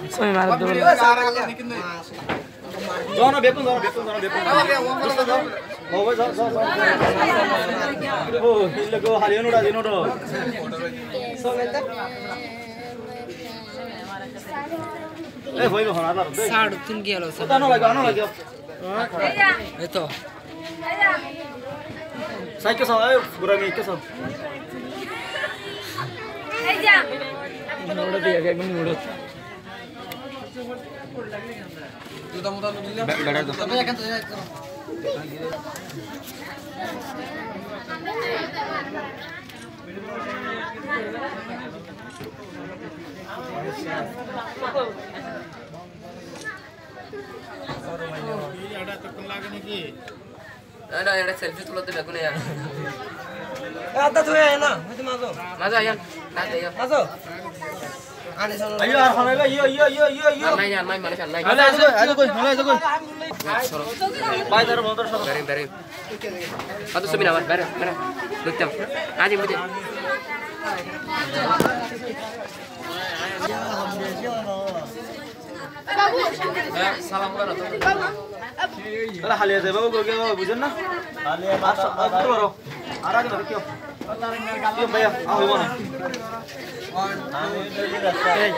Soy malas dulu. Jangan bepun. Oh, ini go harian udah dino do. Voy lo honar lo. Sadu tun gelo. Ano lagi. Itu. Saya ke sana, burang ke sana. Udah dia kayak gini udah. Better tuh. ada selfie tuh tuh aku nih ya. Ada tuh ya na, mati masuk. Masuk ya, nanti ya. Masuk. Ane sana. Ayo, harga iya. Main mana sih? Ayo koi. Bye dar motor sama. Beri. Atau semina mas, beri. Lutem. Aja mudi. Salam karo. Alah halia deh, bawa gue bukan na? Halia masuk, itu baru. Arah kita kyo. Kyo bayar, aku mana?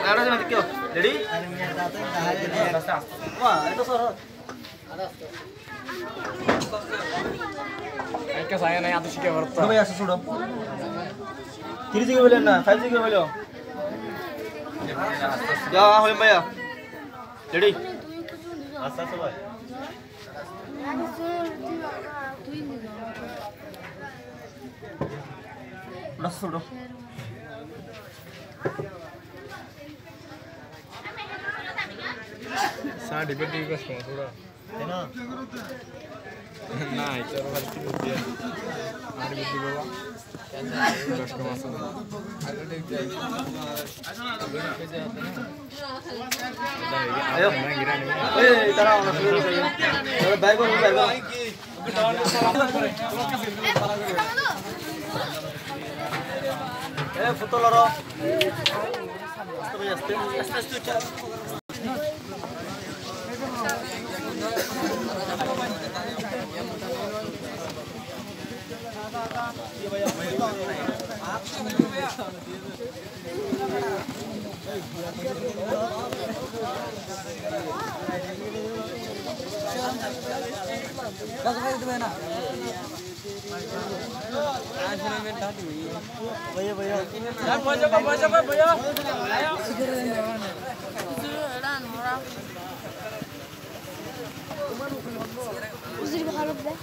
Arah kita kyo. Jadi? Wah, itu sorot. Kayak saya naik atas sih kayak Coba ya sesudah. Kiri juga boleh na, kanan juga boleh. Ya, aku bayar. Jadi? Asal coba. Udah sudah. Saya diberi juga semua sudah. Nah, itu orang itu dia. Ada di bawah. Gas kemasan. Ada di Ayo. Tara orang suruh saya. Kalau baik kok. Foto loro. Aste. Uzir bakalım be.